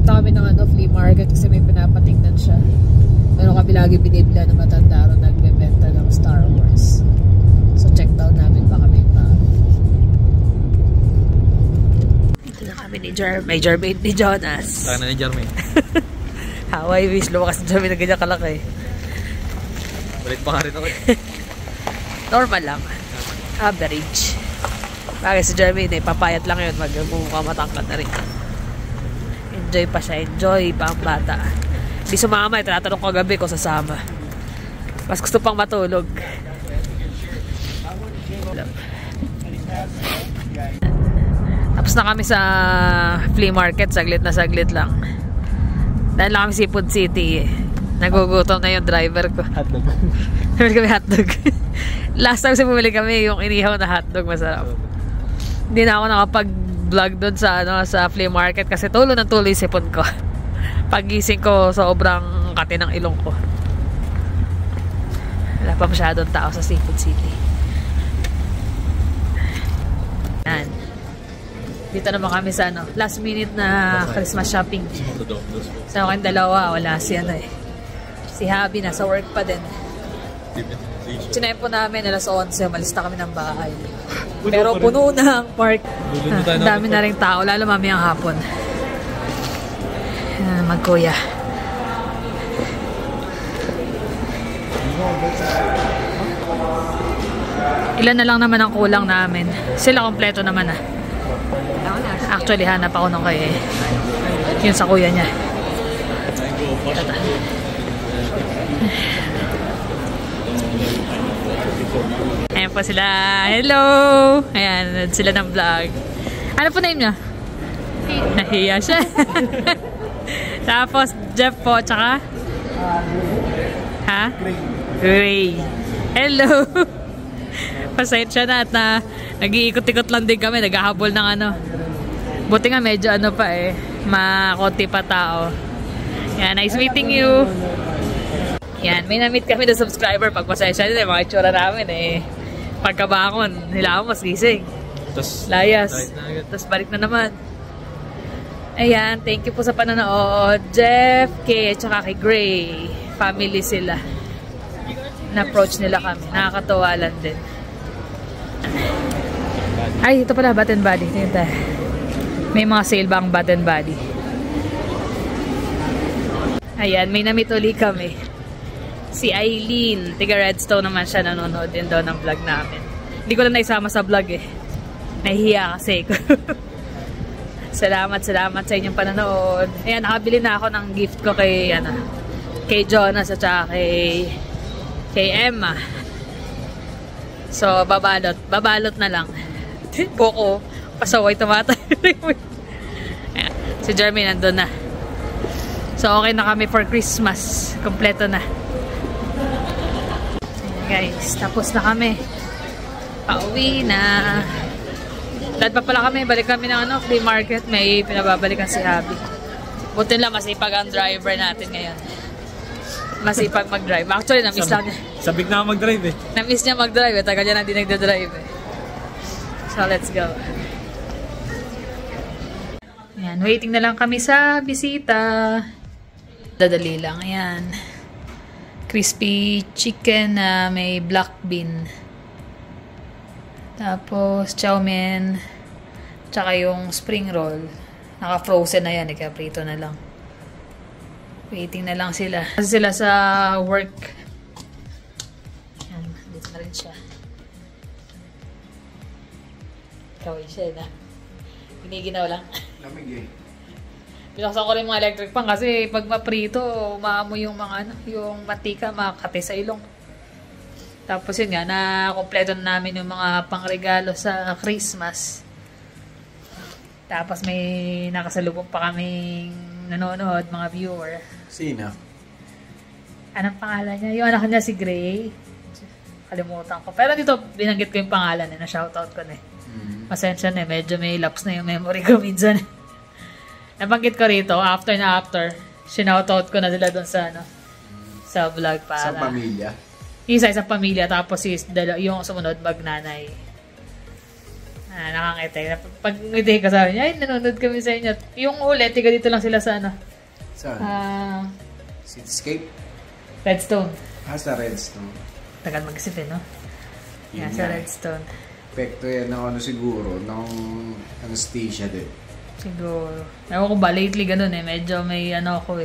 Pumunta kami ng flea market kasi may pinapatingnan siya. Pero kami lagi binibila na matanda ron nagbebenta ng Star Wars. So check down namin baka may pa. Ito na kami ni Jermaine ni Jonas. Saka na ni Jermaine. How I wish lumakas na Jermaine na ganyan kalaki. Balik pa nga rin ako. Normal lang. Average. Bagay si Jermaine papayat lang yun. Magmumukha matangkad na rin. Enjoy pa siya. Enjoy pa ang bata. Hindi sumama. Tinatanong ko gabi kung sasama. Mas gusto pang matulog. Tapos na kami sa flea market. Saglit na saglit lang. Dahil lang kami Seafood City eh. Nagugutom na yung driver ko. Hotdog. Bumili kami hotdog. Last time kasi bumili kami yung inihaw na hotdog. Masarap. Hindi na ako nakapag-vlog doon sa flea market kasi tulo ng tulo yung sipon ko. Pagising ko, sobrang kati ng ilong ko. Wala pa masyadong tao sa Seafood City. Yan. Dito naman kami sa last minute na Christmas shopping. Sa akin dalawa, wala si si Habi nasa work pa din. Sinempo namin alas 11, malis na kami ng bahay. Pero puno na ang park. Dami na rin tao, lalo mamayang hapon. Magkuya. Ilan na lang naman ang kulang namin. Sila kompleto naman ah. Actually, hanap ako nung kay yun sa kuya niya. Ayan po sila. Hello! Ayan, sila ng vlog. Ano po name niya? Nahiya siya. Tapos, Jeff po, tsaka? Ha? Gray. Hello! Pasensya na at nag-iikot-ikot lang din kami. Naghahabol ng buti nga medyo pa eh. Makonti pa tao. Yan, nice meeting you. Yan, may na-meet kami ng subscriber. Pagpasensya nila, mga itsura namin eh. Pagkabangon, nila ako mas gising. Layas. Tapos balik na naman. Ayan, thank you po sa panonood. Jeff, Kay, at saka kay Gray. Family sila. Na-approach nila kami. Nakakatawa lang din. Ay, ito pala, Bath and Body. May mga sale ba ang Bath and Body? Ayan, may na-meet uli kami. Si Eileen, tiga Redstone naman siya, nanonood din daw ng vlog namin. Hindi ko lang naisama sa vlog eh. Nahihiya kasi ko. Salamat sa inyong panonood. Ayan, nakabili na ako ng gift ko kay kay Jonas at saka kay Emma. So, babalot na lang. Boko, pasaway tumatay. Si Jermaine nandun na. So, okay na kami for Christmas. Kompleto na. Guys, tapos na kami. Pauwi na. Dahil pa pala kami, balik kami ng flea market. May pinababalikan si Habi. Buti lang, masipag ang driver natin ngayon. Masipag mag-drive. Actually, na-miss lang niya. Sabik na mag-drive eh. Na-miss niya mag-drive. Tagal niya na hindi nagda-drive eh. So, let's go. Ayan, waiting na lang kami sa bisita. Dadali lang. Ayan. Crispy chicken na may black bean. Tapos, chow mein. Tsaka yung spring roll. Naka-frozen na yan. Ika-prito na lang. Waiting na lang sila. Kasi sila sa work. Ayan, dito na rin siya. Kaway siya na. Giniginaw lang. Lamig eh. Binuksan ko rin mga electric pan kasi pag maprito, maamoy yung mga yung mantika, makakati sa ilong. Tapos yun nga, na-kompleto na namin yung mga pangregalo sa Christmas. Tapos may nakasalubong pa kaming nanonood, mga viewer. Sino? Anong pangalan niya? Yung anak niya si Gray. Kalimutan ko. Pero dito, binanggit ko yung pangalan eh, na-shoutout ko na eh. Pasensya na eh, medyo may lapse na yung memory ko minsan. Nabanggit ko rito, after, sinoutout ko na sila doon sa, sa vlog para. Sa pamilya? Isa pamilya, tapos yung sumunod, magnanay. Nakakita. Pag ngiti ko sabi niya, ay, nanonood kami sa inyo. Yung ulit, tiga dito lang sila sa ano. Saan? Cityscape? Redstone. Sa Redstone. Tagal mag-isip no? Yan, sa Redstone. Epekto yan ng siguro, ng anesthesia din. Siguro. Ewan ko ba, lately ganun medyo may ako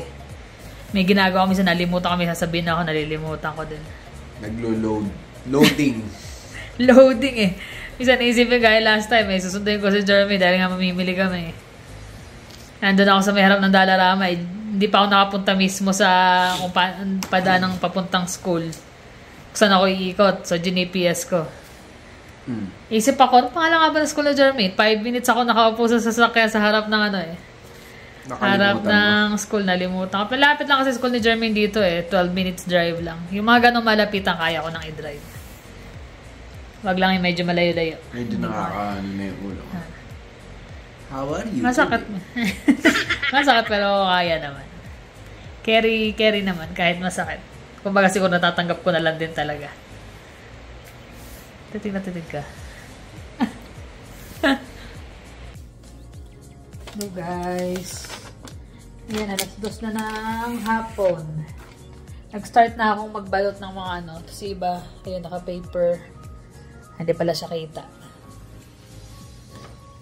may ginagawa kami nalimutan kami, sasabihin ako, nalilimutan ko din. Naglo-load. Loading. Loading Minsan naisipin gaya last time susunduin ko si Jeremy dahil nga mamimili kami. Nandun ako sa may harap ng Dalarama hindi pa ako nakapunta mismo sa kung padanang papuntang school. Kung saan ako iikot. So, gin-GPS ko. Isip ako, ano pangalan nga ba ng school na Jeremy? 5 minutes ako nakaupo sa sasakyan sa harap ng harap ng school, nalimutan ko. Malapit lang kasi school ni Jeremy dito 12 minutes drive lang. Yung mga ganong malapitan, kaya ko nang i-drive. Wag lang yung medyo malayo-layo. Medyo nakakaano na yung ulo. How are you? Masakit. Masakit pero kaya naman. Carry naman kahit masakit. Kumbaga siguro natatanggap ko na lang din talaga. Titig na titig ka. Hello guys. Ayan, alas 2 na ng hapon. Nag-start na akong magbalot ng mga Tapos iba, ayun, naka-paper. Hindi pala siya kita.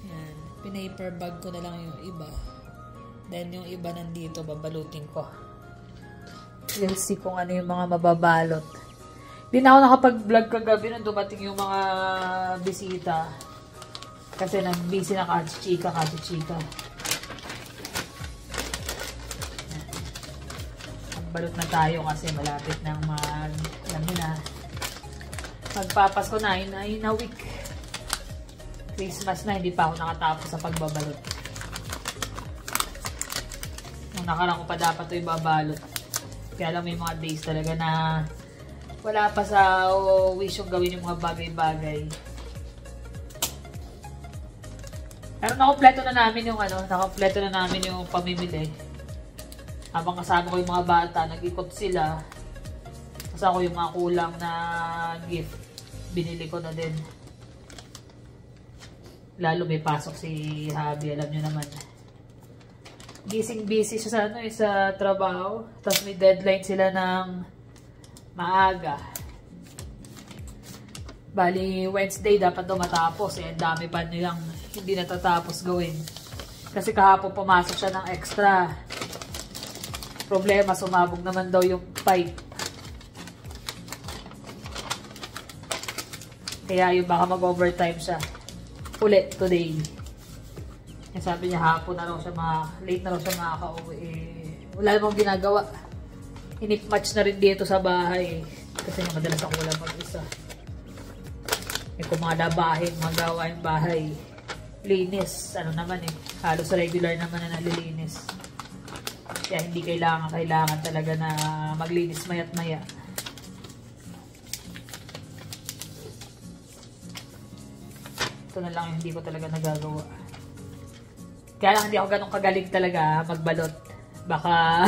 Ayan, pinaper bag ko na lang yung iba. Then yung iba nandito, babalutin ko. We'll see kung ano yung mga mababalot. Hindi na ako nakapag-vlog kagabi nung dumating yung mga bisita. Kasi nag-busy na kasi chika. Magbalot na tayo kasi malapit ng alam nyo na. Magpapasko na, in a week. Christmas na, hindi pa ako nakatapos sa pagbabalot. Nung nakarang ko pa dapat ito ibabalot. Kaya lang may mga days talaga na wala pa sa wish yung gawin yung mga bagay-bagay. Pero nakompleto na namin yung pamimili. Habang kasama ko yung mga bata, nag-ikot sila. Kasama ko yung mga kulang na gift. Binili ko na din. Lalo may pasok si Habi, alam nyo naman. Busy siya sa trabaho. Tapos may deadline sila ng maaga. Bali, Wednesday dapat daw matapos. Ang dami pa nilang hindi natatapos gawin. Kasi kahapon pumasok siya ng extra. Problema, sumabog naman daw yung pipe. Kaya yung baka mag-overtime siya. Ulit today. Yung sabi niya hapon na raw siya late na raw siya makaka-uwi. Wala namang ginagawa. Inip-match na rin dito sa bahay. Kasi madalas ako wala mag-isa. Kung mga labahin, magawa yung bahay. Linis. Naman halos regular naman na nalilinis. Kaya hindi kailangan talaga na maglinis maya't maya. Ito na lang yung hindi ko talaga nagagawa. Kaya lang hindi ako ganun kagaling talaga magbalot. Baka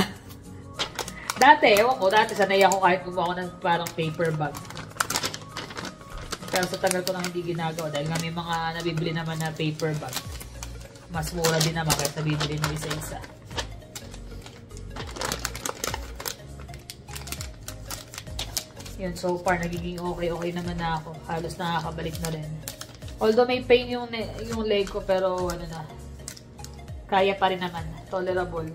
dati sanay ako kahit gumawa ko ng parang paper bag. Pero sa tagal ko nang hindi ginagawa dahil nga may mga nabibili naman na paper bag. Mas mura din naman kaya bibili ng isa-isa. Yun, so far nagiging okay naman na ako. Halos nakakabalik na rin. Although may pain yung leg ko pero kaya pa rin naman. Tolerable.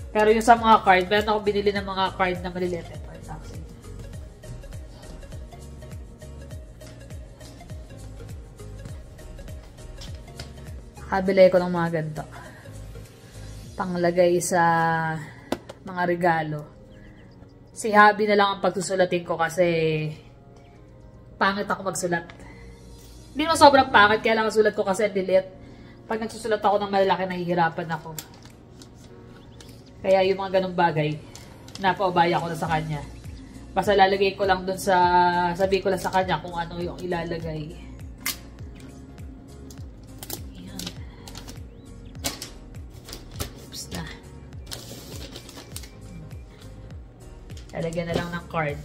Pero yung sa mga card, meron ako binili ng mga card na maliliit. Ito, exactly. Kabili ko ng mga ganito. Panglagay sa mga regalo. Si Habi na lang ang pagsusulatin ko kasi pangit ako magsulat. Hindi naman sobrang pangit, kaya lang ang sulat ko kasi delete. Pag nagsusulat ako ng malalaki, nahihirapan ako. Kaya yung mga ganong bagay, napaubaya ko na sa kanya. Basta lalagay ko lang dun sabi ko lang sa kanya kung ano yung ilalagay. Ayan. Oops na. Lalagyan na lang ng card.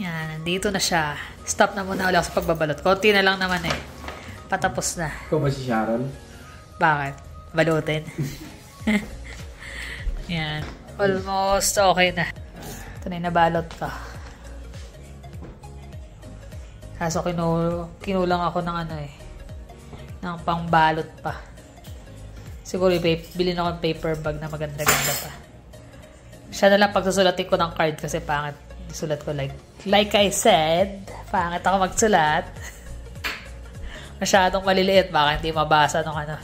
Yan, nandito na siya. Stop na muna ulit ako sa pagbabalot. Konti na lang naman eh. Patapos na. Ikaw ba si Sharon? Bakit? Balutin. Yan. Almost okay na. Ito na yung nabalot ko. Kaso kinulang ako ng ano eh. Ng pangbalot pa. Siguro bilhin ako ng paper bag na maganda-ganda pa. Siya na lang pagsusulatin ko ng card kasi pangit. Sulat ko like I said, pangit ako magsulat. Masyadong maliliit, baka hindi mabasa nung ano.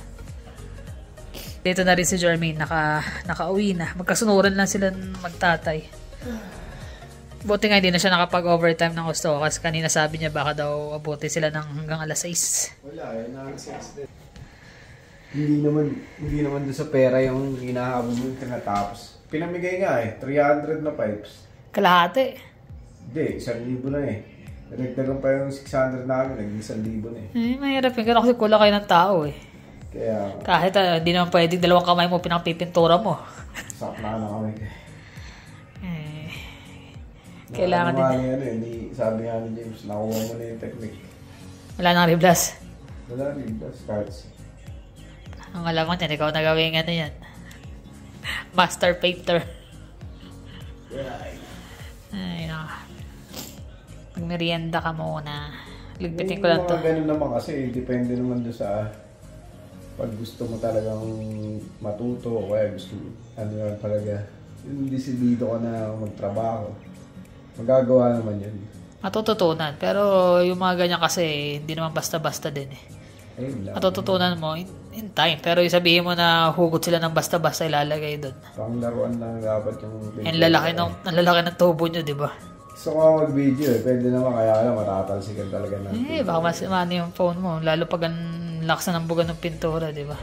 Dito na rin si Jermaine, nakauwi na. Magkasunuran lang sila magtatay. Buti nga hindi na siya nakapag-overtime ng gusto kasi kanina sabi niya baka daw abuti sila ng hanggang alas 6. Wala, alas 6 din. Hindi naman doon sa pera yung hinahabol mo yung tinatapos. Pinamigay nga 300 na pipes. Kalahati. Hindi, 1,000 na eh. Nagdagan pa yung 600 namin, naging 1,000 na eh. Mahirap yun. Kasi kulang kayo ng tao eh. Kaya... Kahit hindi naman pwedeng dalawang kamay mo pinapipintura mo. Sakla na kami. Kailangan din. Sabi nga ni James, nakuha mo na yung technique. Wala nang riblas. Wala nang riblas, cards. Ang alam mo yan, ikaw nagawin ano yan. Master painter. Ay, no. Magmerienda ka muna. Ligpitin ko lang to. Ganun naman kasi, depende naman doon sa pag gusto mo talagang matuto o kaya gusto lang talaga yung desidido ka na magtrabaho. Magagawa naman yun. Matututunan. Pero yung mga ganyan kasi, hindi naman basta-basta din eh. Matututunan mo in time. Pero sabihin mo na hugot sila ng basta-basta ilalagay doon. Pang laruan lang dapat yung... Ang lalaki ng tubo nyo, di ba? Gusto ko mag-video eh. Pwede naman kaya lang matatalsikan talaga ng... Baka mas mano yung phone mo. Lalo pag ang lakas na ng buga ng pintura, di ba?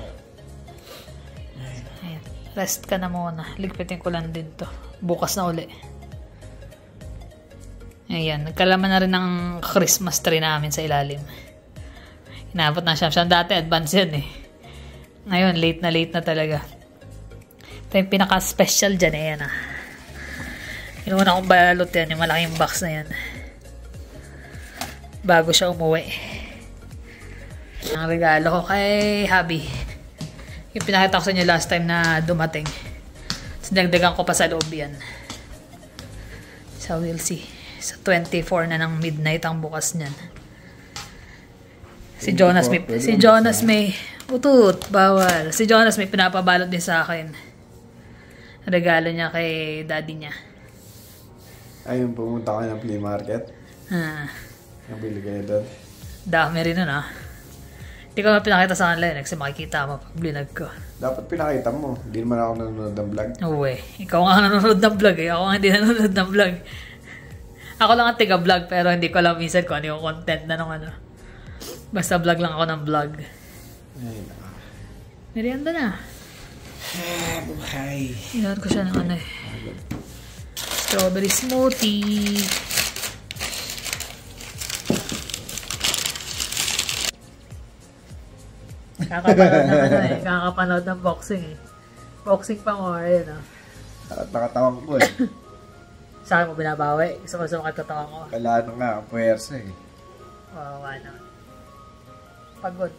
Ayan. Rest ka na muna. Ligpitin ko lang din to. Bukas na uli. Ayan. Nagkalaman na rin ng Christmas tree namin sa ilalim. Inabot na siya. Dati advance yan eh. Ngayon, late na talaga. Ito yung pinaka-special dyan eh. Yan ah. Inuuna kong balot yan. Yung malaking box na yan. Bago siya umuwi. Ang regalo ko kay Habi. Yung pinakita ko sa inyo last time na dumating. Sinagdagan ko pa sa loob yan. So we'll see. Sa 24 na ng midnight ang bukas niyan. Si Jonas may utut, bawal. Si Jonas may pinapabalot din sa akin. Regalo niya kay daddy niya. Ayun, pumunta ka ng flea market. Nabili kayo doon. Dami rin nun ah. Hindi ko na pinakita sa kanila yun. Kasi makikita mo pag blinag ko. Dapat pinakita mo. Hindi naman ako nanonood ng vlog. No way. Ikaw nga nanonood ng vlog eh. Ako nga hindi nanonood ng vlog. Ako lang ang tiga-vlog pero hindi ko alam minsan kung ano yung content na nung ano. Basta vlog lang ako ng vlog. Ayun na. Merienda na. Buhay. Ilan ko siya ng ano eh. Strawberry smoothie. Kakapanood ng ano eh. Kakapanood ng boxing eh. Boxing pa mo. Ayun oh. Nakatawang ko eh. Sa akin mo binabawi. Gusto ko sa makatawang ko. Kailangan nga ang puwersa eh. Oo, ano. Pagod.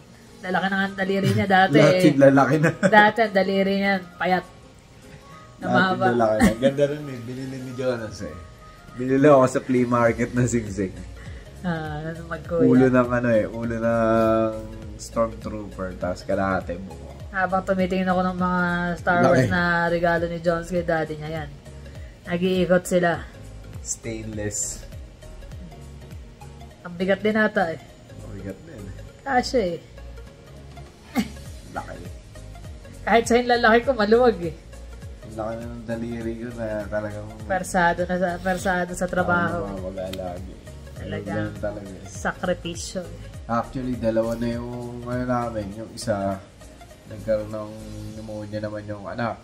Lalaki na nga ang daliri niya dati. Lahat lalaki na. Dati ang daliri niya, payat. Na mahaba. Lalaki na. Ganda rin eh. Binili ni Jonas eh. Binili ako sa flea market na singsing. Magkuya. Ulo ng ano eh. Ulo ng Stormtrooper. Tapos kalahati buko. Habang tumitingin ako ng mga Star Wars na regalo ni Jones kay daddy niya yan. Nag-iikot sila. Stainless. Ang bigat din ata eh. Mabigat din. Kasya eh. Laki. Kahit sa yung lalaki ko, maluwag eh. Laki na ng daliri ko na talagang... Persado sa trabaho. Mag-alagi. Talagang sakripisyo. Actually, dalawa na yung ano namin. Yung isa, nagkaroon ng pneumonia naman yung anak.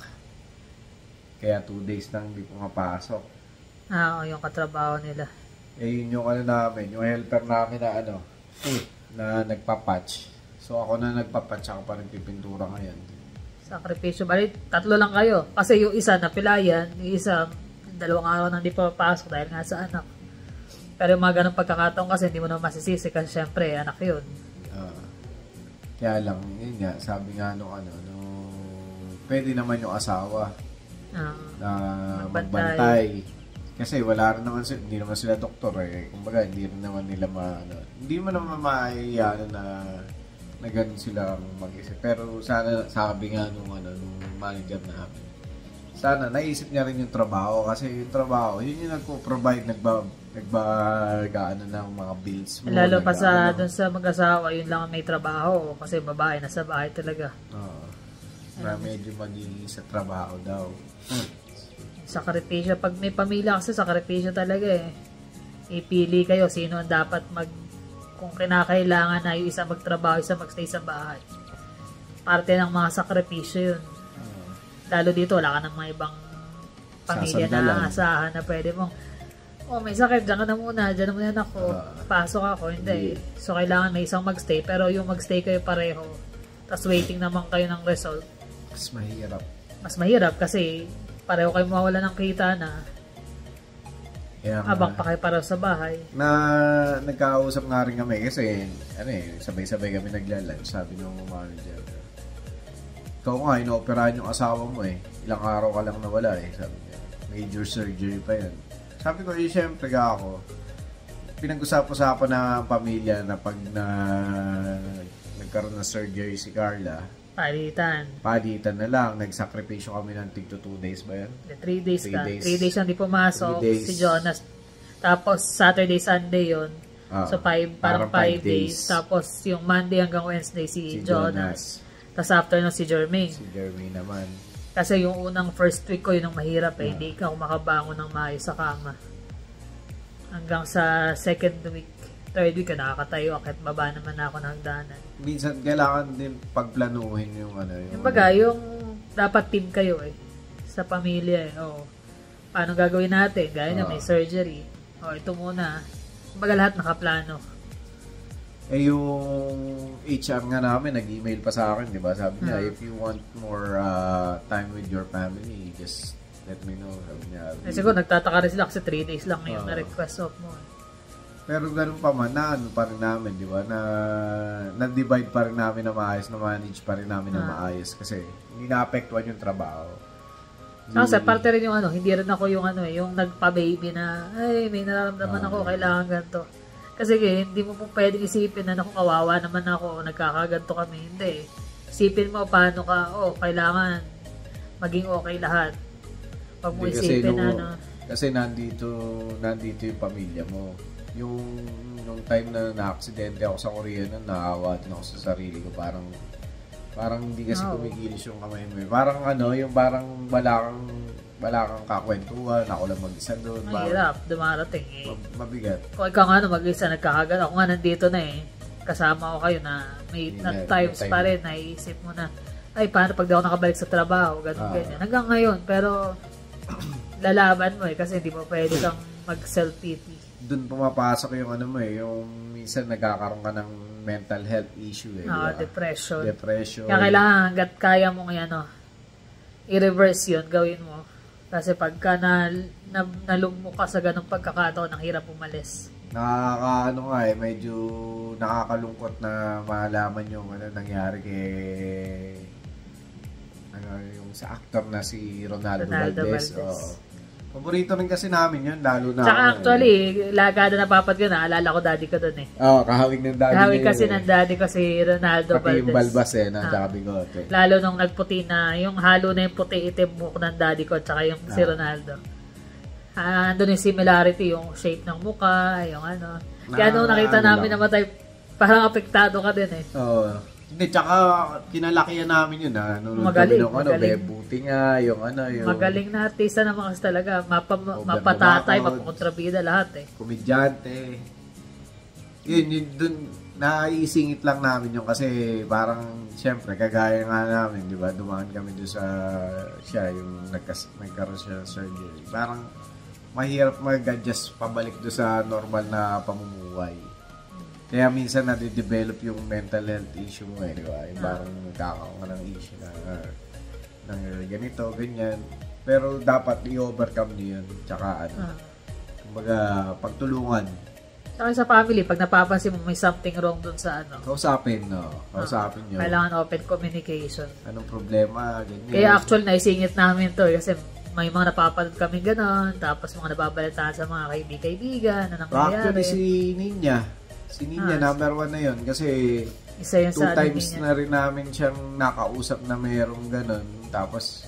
Kaya 2 days nang hindi pumapasok. Oo, yung katrabaho nila. Eh, yun yung ano namin, yung helper namin na ano, na nagpapatch. So, ako na nagpapatch, ako pa nagpipintura ngayon. Sakripisyo. Bali, 3 lang kayo. Kasi yung isa napilayan, yung isa, 2 araw nang di pa papasok dahil nga sa anak. Pero yung mga ganong pagkakataon kasi hindi mo naman masisisi kasi syempre, anak yun. Kaya lang, yun nga, sabi nga nung pwede naman yung asawa na magbantay. Kasi wala rin naman hindi naman sila doktor eh. Kumbaga, hindi rin naman nila hindi mo naman maayano na ganun silang mag-isip. Pero sana, sabi nga nung manager namin, sana naisip niya rin yung trabaho kasi yung trabaho, yun yung nagpo-provide, nagbagaan ng mga bills mo. Lalo pa dun sa mag-asawa, yun lang may trabaho kasi babae, nasa bahay talaga. Na medyo maging sa trabaho daw. Sakripisyo. Pag may pamilya kasi, sakripisyo talaga eh. Ipili kayo sino ang dapat kung kinakailangan na yung isa magtrabaho, isa magstay sa bahay. Parte ng mga sakripisyo yun. Lalo dito, wala ka ng mga ibang pamilya na asahan na pwede mong, may sakit, dyan ka na muna ako, pasok ako, hindi. So, kailangan may isang magstay, pero yung magstay kayo pareho, tapos waiting naman kayo ng result. Mas mahirap kasi pareho kayo mawala ng kita na habang pa kayo pareho sa bahay. Nagkausap nga rin kami kasi sabay-sabay kami nagla-lunch. Sabi ng manager, ikaw nga, inooperahan yung asawa mo eh. Ilang araw ka lang nawala eh. Sabi niya, major surgery pa yan. Sabi ko, syempre ako, pinag-usap-usapan na pamilya na pag nagkaroon ng surgery si Carla, Palitan na lang. Nagsakripisyo kami ng tig to 2 days ba yan? 3 days ka. 3 days hindi pumasok si Jonas. Tapos Saturday, Sunday yun. So parang 5 days. Tapos yung Monday hanggang Wednesday si Jonas. Tapos after nun si Jermaine. Si Jermaine naman. Kasi yung unang first week ko yun ang mahirap eh. Hindi ka makabangon ng maayos sa kama. Hanggang sa second week. Third week ka nakakatayo kahit baba naman ako ng hagdanan. Minsan kailangan din pagplanuhin yung yung baga, yung dapat team kayo eh. Sa pamilya eh. Paano gagawin natin? Gaya na may surgery. Ito muna. Baga lahat nakaplano. Yung HR nga namin, nag-email pa sa akin, di ba? Sabi niya, if you want more time with your family, just let me know. Sabi niya. Siguro nagtataka rin sila kasi 3 days lang ngayon na request off mo. Pero ganun pa man, pa rin namin, di ba? Na-divide pa rin namin na maayos, na-manage pa rin namin na maayos kasi hindi na-apektuhan yung trabaho. Kasi parte rin yung hindi rin ako yung yung nagpa-baby na, may nararamdaman ako, kailangan ganito. Kasi hindi mo pong pwedeng isipin na kawawa naman ako, nagkakaganto kami. Hindi. Isipin mo paano ka, kailangan maging okay lahat. Pag mo isipin Kasi nandito yung pamilya mo. Yung time na na-aksidente ako sa Korea naawa din ako sa sarili ko. Parang hindi kasi kumikilos yung kamay mo. Parang yung parang wala kang kakwentuhan, ako lang mag-isa doon. Mahirap, dumarating eh. Mabigat. Kung ikaw nga mag-isa, nagkakagat. Ako nga nandito na eh. Kasama ko kayo na may times pa rin, naiisip mo na, paano pag di ako nakabalik sa trabaho, ganyan. Hanggang ngayon, pero lalaban mo eh, kasi hindi mo pwede kang mag-self-pity. Doon pumapasok yung yung minsan nagkakaroon ka ng mental health issue eh. Depression. Kaya kailangan hanggat kaya mo i-reverse yun, gawin mo. Kasi pagka nalugmok ka sa ganong pagkakataon, ang hirap umalis. Medyo nakakalungkot na malaman yung nangyari yung sa actor na si Ronaldo Valdez. Paborito rin kasi namin yun, lalo na Tsaka actually, lagada napapad ko, naalala ko daddy ko dun eh. Kahawig ng daddy. Kahawig kasi ng daddy ko si Ronaldo Valdez. Pati yung balbas tsaka bigote. Lalo nung nagputi na, yung halo na yung puti-itim buhok ng daddy ko, tsaka yung si Ronaldo. Andun yung similarity, yung shape ng mukha, yung Kaya nung nakita namin namatay, parang apektado ka din eh. Hindi, tsaka kinalakihan namin yun Magaling. Buti nga, yung magaling na artista naman kasi talaga. Mapatatay, mapakontrabida lahat eh. Komedyante. Yun dun, naisingit lang namin yun kasi parang, syempre, kagaya nga namin, di ba? Dumaan kami doon yung nagkaroon siya surgery. Parang, mahirap mag-adjust pabalik doon sa normal na pamumuhay. Kaya minsan nade-develop yung mental health issue mo di ba? Yung parang nagkakaroon ka ng issue na ganito, ganyan. Pero dapat i-overcome niyo yun. Tsaka kumbaga, pagtulungan. Saka sa family, pag napapansin mo may something wrong dun sa ano. Kausapin, no? Kausapin nyo. Kailangan open communication. Anong problema, ganyan. Kaya actual naisingit namin to kasi may mga napapanood kami gano'n, tapos mga nababalitaan sa mga kaibigan na nangyayari. Actually, si Ninya, number 1 na yun. Kasi isa yun 2 sa times niya. na rin namin siyang nakausap na mayroong gano'n. Tapos,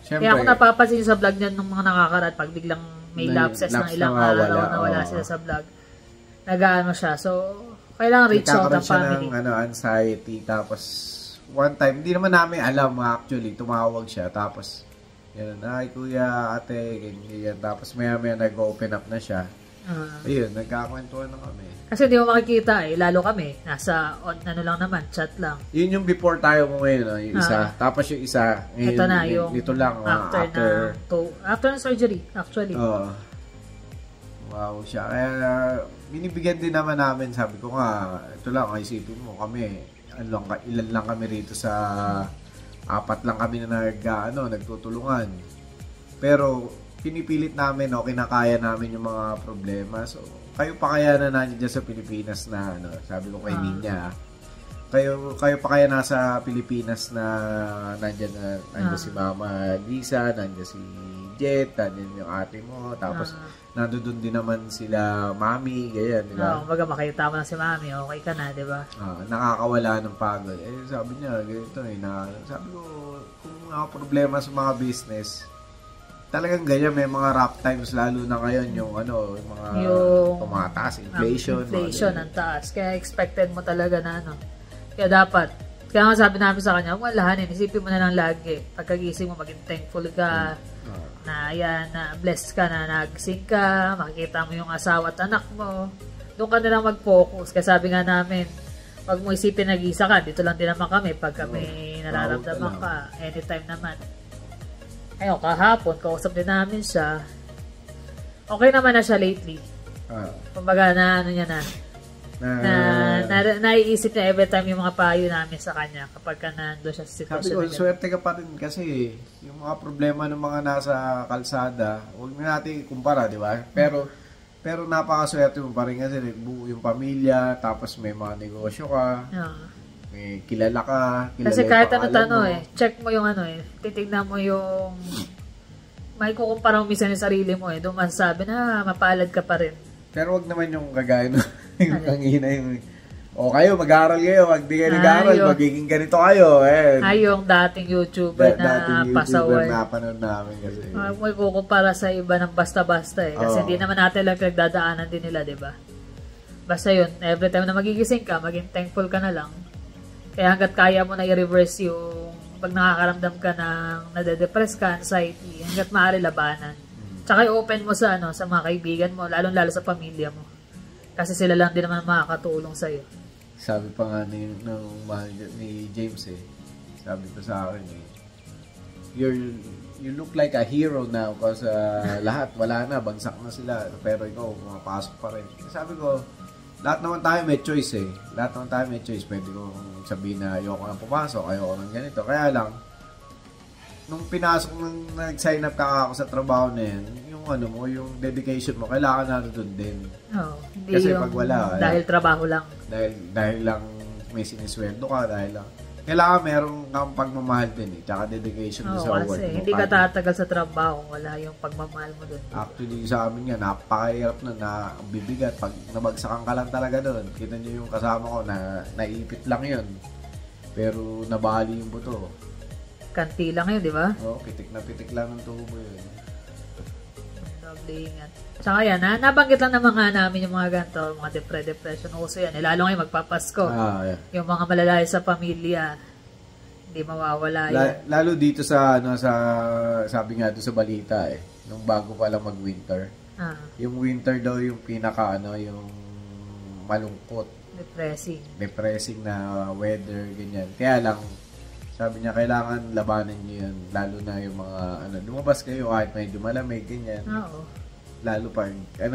syempre, kaya kung napapansin sa vlog niya nung mga nakakaraan, pag biglang may lapses ng ilang araw na wala sila sa vlog, nag-ano siya. So, kailangan reach out ang family. Siya ng anxiety. Tapos, one time, hindi naman namin alam actually, tumawag siya. Tapos, yan, ay kuya, ate, ganyan. Tapos maya-maya nag-open up na siya. Ayun, nagkakwentuhan na kami. Kasi hindi mo makikita eh, lalo kami. Nasa ano lang naman, chat lang. Yun yung before tayo mo ngayon, no? Yung isa. Tapos yung isa, ngayon, ito na yung dito lang, after ng surgery, actually. Oo. Wow siya. Kaya, binibigyan din naman namin, sabi ko nga, ito lang, isipin mo kami, ilan lang kami rito sa 4 lang kami na nagtutulungan. Pero pinipilit namin, kinakaya namin yung mga problema. So, kayo pa kaya na nandiyan sa Pilipinas na sabi ko kay Ninya. Kayo pa kaya nasa Pilipinas na nandiyan si Mama Lisa, nandiyan si Jet, nandiyan yung ate mo, tapos nandoon din naman sila Mami, ganyan, di ba? Kumbaga makita mo na si Mami, okay ka na, di ba? Nakakawala ng pagod. Sabi niya, ganito sabi ko, kung mga problema sa mga business, talagang ganyan, may mga rough times, lalo na ngayon, yung mga tumataas, inflation. Ang taas. Kaya expected mo talaga na Kaya dapat, kaya nga sabi namin sa kanya, walahanin, isipin mo na lang lagi. Pagkagising mo, maging thankful ka, na yan, na blessed ka na nagising ka, makikita mo yung asawa at anak mo. Doon ka nilang mag-focus. Kaya sabi nga namin, pag mo isipin nag-isa ka, dito lang din naman kami. Pag kami nararamdaman ka, anytime naman. Ayun, kahapon, kausap din namin siya. Okay naman na siya lately. Kumbaga na niya naiisip niya every time yung mga payo namin sa kanya kapag ka nandun siya sa sitwasyon. Sabi ko, swerte ka pa rin kasi yung mga problema ng mga nasa kalsada, huwag na natin ikumpara, di ba? Pero napakaswerte mo pa rin kasi buo yung pamilya, tapos may mga negosyo ka, may kilala ka, kasi kahit check mo yung titignan mo yung may kukumpara mo minsan yung sarili mo doon masasabi na mapalad ka pa rin. Pero wag naman yung kagaya yung kangina yung kayo, mag-aaral kayo, wag di kayo nag-aaral, magiging ganito kayo. Yung dating YouTuber na pasaway. Napanood namin kasi. May kukumpara sa iba ng basta-basta kasi hindi naman natin lang nagdadaanan din nila, di ba? Basta yun, every time na magigising ka, maging thankful ka na lang. Kaya hanggat kaya mo na i-reverse yung pag nakakaramdam ka ng nade-depress ka, anxiety, hanggat maaari labanan. Tsaka i-open mo sa sa mga kaibigan mo, lalong-lalo sa pamilya mo. Kasi sila lang din naman makakatulong sa'yo. Sabi pa nga ni James sabi pa sa akin you look like a hero now kasi lahat, wala na, bagsak na sila, pero ikaw, mapasok pa rin. Sabi ko, lahat naman tayo may choice Lahat naman tayo may choice. Pwede kong sabihin na ayoko nang pumasok, ayoko nang ganito. Kaya lang, nung pinasok, nung nag-sign up ka ako sa trabaho na yan, yung dedication mo, kailangan na doon din. Hindi kasi yung pag wala, dahil trabaho lang. Dahil lang may sinisweldo ka, dahil lang. Kailangan meron kang pagmamahal din tsaka dedication sa work mo. Kasi hindi ka tatagal sa trabaho kung wala yung pagmamahal mo doon. Actually, sa amin nga, napakahirap na bibigat. Pag nabagsakan ka lang talaga doon, kita nyo yung kasama ko na naipit lang yun. Pero nabali yung buto. Kanti lang yun, di ba? Pitik na pitik lang ng tubo yun. Ingat. Tsaka yan, nabanggit lang ng mga namin yung mga ganito, mga depression. Uso yan. Lalo ngayon magpapasko. Yung mga malalaya sa pamilya, hindi mawawala yan. Lalo dito sa, sabi nga doon sa balita nung bago pa lang mag-winter. Yung winter daw yung pinaka, yung malungkot. Depressing na weather, ganyan. Kaya lang, sabi niya, kailangan labanan niyo yan. Lalo na yung mga, lumabas kayo kahit medyo malamig, ganyan. Lalo pa,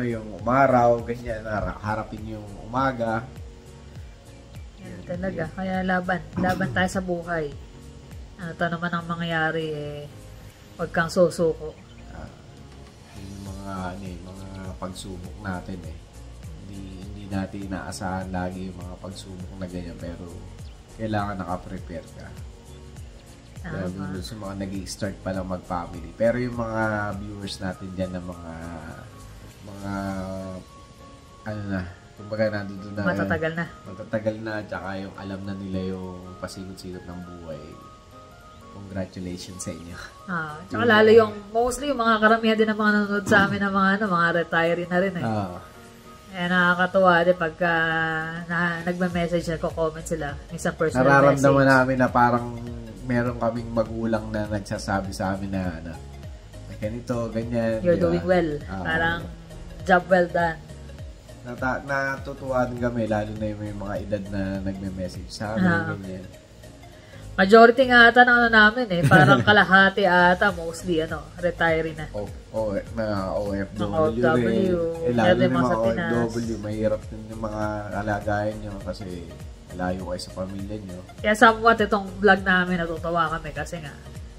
yung umaraw, ganyan, harapin yung umaga. Yan talaga. Kaya laban tayo sa buhay. Ito naman ang mangyayari, huwag kang susuko. Yung mga pagsubok natin, hindi natin inaasahan lagi yung mga pagsubok na ganyan, pero kailangan naka-prepare ka. Kaya dun sa mga nag-i-start pa lang mag-family. Pero yung mga viewers natin dyan na mga ano na, kumbaga nandun na. Matatagal na, tsaka yung alam na nila yung pasikot-sikot ng buhay. Congratulations sa inyo. Tsaka lalo yung, mostly yung mga karamihan din ng mga nanonood sa amin ng mga retiree na rin eh. Eh, nakakatuwa din pagka nagme-message ako, comment sila. Minsan personal message. Nararamdaman namin na parang meron kaming magulang na nagsasabi sa amin na ganito, ganyan. You're doing well. Parang job well done. Natutuwa din kami, lalo na yung mga edad na nagme-message sa amin. Ganyan. Majority nga ata ng namin eh. Parang kalahati ata, mostly retiree na. OFW. Lalo na mga OFW, mahirap din yung mga alagayan nyo kasi malayo kayo sa pamilya nyo. Kaya somewhat itong vlog namin natutuwa kami kasi nga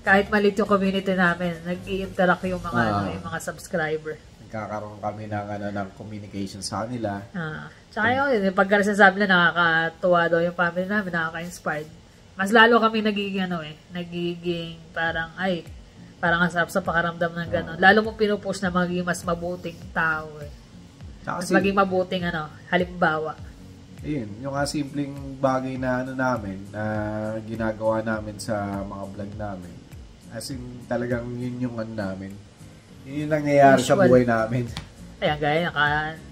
kahit maliit yung community namin, nag-i-interact yung mga yung mga subscriber. Nagkakaroon kami ng communication sa kanila. Tsaka yung pagka sinasabi na nakakatuwa daw yung family namin, nakaka-inspired. Mas lalo kami nagiging parang parang asap sa pakaramdam ng gano'n. Lalo mong pinupush na maging mas mabuting tao eh. Mas maging mabuting halimbawa. Ayun, yung simpleng bagay na namin, na ginagawa namin sa mga vlog namin. As in, talagang yun yung namin. Yun yung nangyayari sa buhay namin. Ayan, gaya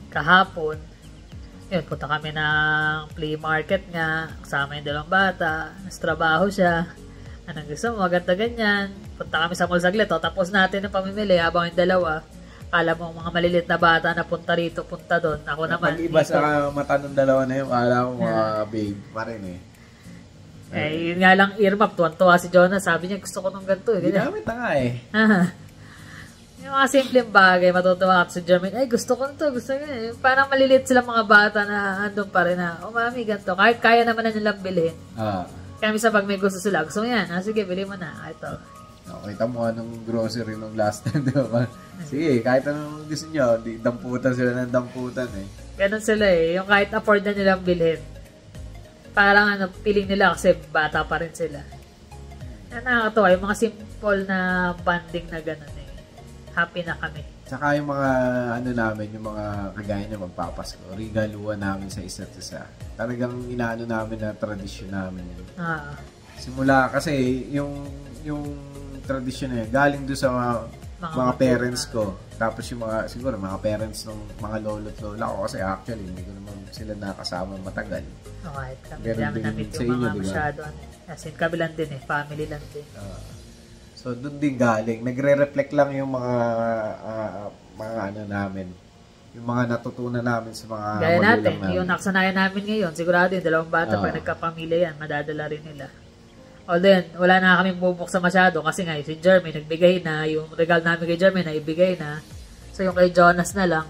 kahapon, yun, punta kami ng flea market nga, kasama yung dalawang bata, nasa trabaho siya, anong gusto mo, maganda ganyan. Punta kami sa mall saglit, tapos natin ang pamimili habang yung dalawa. Kala mo mga maliliit na bata na punta rito, punta doon. Ako naman. Pag-iba sa mata ng dalawa na yun, kala mo mga babe pa rin eh. Yun nga lang earmap. Tuwan-tuwa si Jonas. Sabi niya, gusto ko nung ganito eh. Ginamit na nga eh. Yung mga simpleng bagay, matutuwa ako si Jermaine. Gusto ko nito, gusto ko yun. Parang maliliit sila mga bata na andun pa rin na, mami, ganito. Kahit kaya naman na nilang bilhin. Kaya minsan pag may gusto sila, gusto mo yan. Sige, bili mo na. Ito. Kita mo anong grocery nung last time, di ba? Sige, kahit anong gusto nyo, damputan sila ng damputan eh. Ganun sila eh, yung kahit afford na nilang bilhin. Parang feeling nila kasi bata pa rin sila. Nakakatawa, yung mga simple na bonding na ganun eh. Happy na kami. Tsaka yung mga namin, yung mga kagaya na magpapasko, regaluan namin sa isa't isa. Talagang inaano namin na tradisyon namin yun. Simula kasi yung tradisyon na yun, galing doon sa mga parents ko. Tapos yung siguro mga parents ng mga lolo't lola ko kasi actually hindi ko naman sila nakasama matagal. Okay, kami namin namit yung mga masyado. Kasi kabilang din eh, family lang din. So doon din galing, nagre-reflect lang yung mga namin. Yung mga natutunan namin sa mga gaya natin, yung naksanayan namin ngayon, sigurado yung dalawang bata pag nagkapamilya yan, madadala rin nila. Although, wala na kami bubuksan masyado kasi nga si Jeremy nagbigay na, yung regalo namin kay Jeremy na ibigay na. So yung kay Jonas na lang.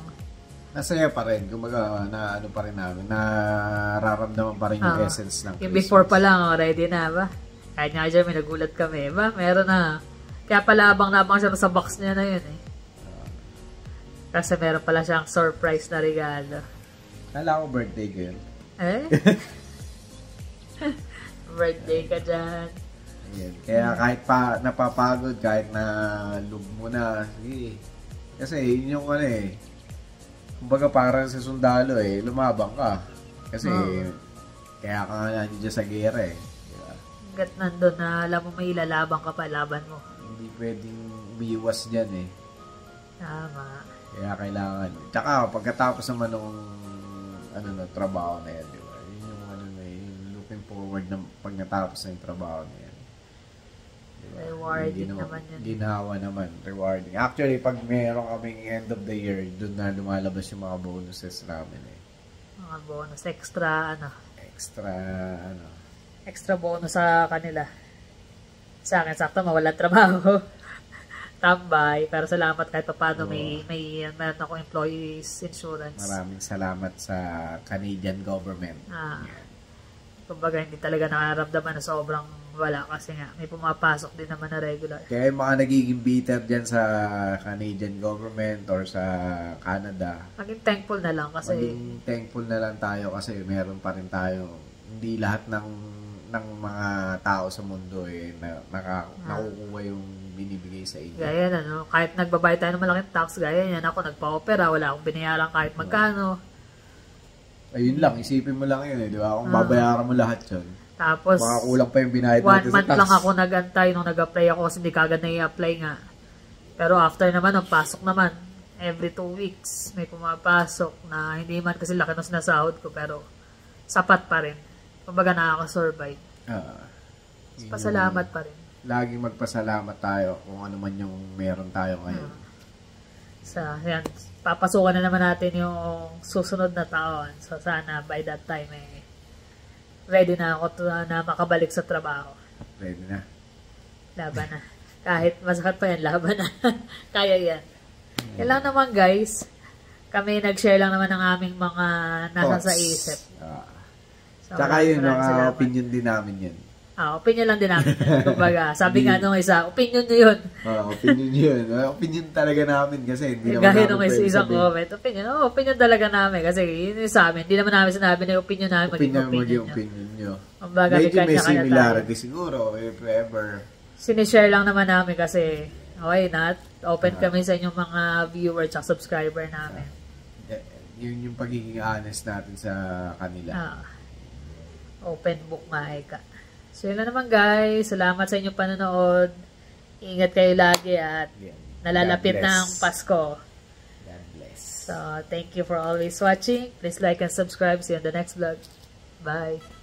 Nasaya pa rin. Kumbaga, pa rin namin. Nararamdaman pa rin yung essence ng Christmas. Yung before pa lang, ready na ba? Kahit nga Jeremy, nagulat kami. Ba? Meron na. Kaya pala abang-nabang siya sa box niya na yun eh. Kasi meron pala siyang surprise na regalo. Kala ko birthday ko yun. Birthday ka dyan. Ayan. Kaya kahit napapagod, kahit na lug mo na, sige. Kasi yun yung kumbaga parang sa sundalo lumabang ka. Kasi kaya ka nga nandiyan sa gera eh. Diba? Hanggat nandun na alam mo may ilalabang ka pa, laban mo. Hindi pwedeng umiwas dyan eh. Tama. Kaya kailangan. Tsaka pagkatapos naman nung trabaho na yan, diba? Looking forward na pag natapos na yung trabaho na yan. Diba? Rewarding naman yan. Ginawa naman. Rewarding. Actually, pag meron kaming end of the year, doon na lumalabas yung mga bonuses namin eh. Mga bonus. Extra Extra bonus sa kanila. Sa akin, sakto mawalan trabaho. Tambay. Pero salamat kahit pa paano meron ako employees insurance. Maraming salamat sa Canadian government. Kumbaga, hindi talaga nakaramdaman na sobrang wala kasi nga, may pumapasok din naman na regular. Kaya yung mga nagiging bitter dyan sa Canadian government or sa Canada, Maging thankful na lang kasi maging thankful na lang tayo kasi meron pa rin tayo. Hindi lahat ng mga tao sa mundo nakukuha yung binibigay sa inyo. gaya na, no? Kahit nagbabayad tayo ng malaking tax, gaya yan. Ako nagpa-opera, wala akong binayaran kahit magkano. Ayun lang, isipin mo lang yun di ba? Kung babayaran mo lahat yun, Tapos, baka kulang pa yung binayad 1 natin sa month tax. lang ako nag-antay nung nag-apply ako kasi hindi kagad na i-apply nga. Pero after naman, ang pasok naman. Every 2 weeks, may pumapasok na hindi man kasi laki ng sinasahod ko pero sapat pa rin. Kumbaga nakaka-survive. Pasalamat pa rin. Laging magpasalamat tayo kung ano man yung meron tayo ngayon. Yan, papasukan na naman natin yung susunod na taon. So sana by that time ready na ako na makabalik sa trabaho. Ready na. Laban na. Kahit masakit pa yan, laban na. Kaya yan. Yan lang naman guys. Kami nag-share lang naman ng aming mga nasa sa isip. So, Tsaka yun, maraming mga salamat. opinion din namin yun. Opinion lang din namin. Kumbaga, sabi nga nung isa, opinion nyo yun. Opinion yun. Opinion talaga namin kasi hindi naman Gaya namin nung pwede isang sabihin. comment, opinion talaga namin. Kasi yun yung sa amin. Hindi naman namin sinabi na yung opinion namin maging Opinion opinion nyo. opinion nyo. Kumbaga, Medyo may kanya-kanya tayo. similarity siguro, if ever. Sinishare lang naman namin kasi, why not? Open kami sa inyong mga viewers at subscriber namin. Yun yung pagiging honest natin sa kanila. Open book nga eka. So yun lang naman guys. Salamat sa inyong panonood. Ingat kayo lagi at nalalapit God na bless. ang Pasko. God bless. So thank you for always watching. Please like and subscribe. See you on the next vlog. Bye.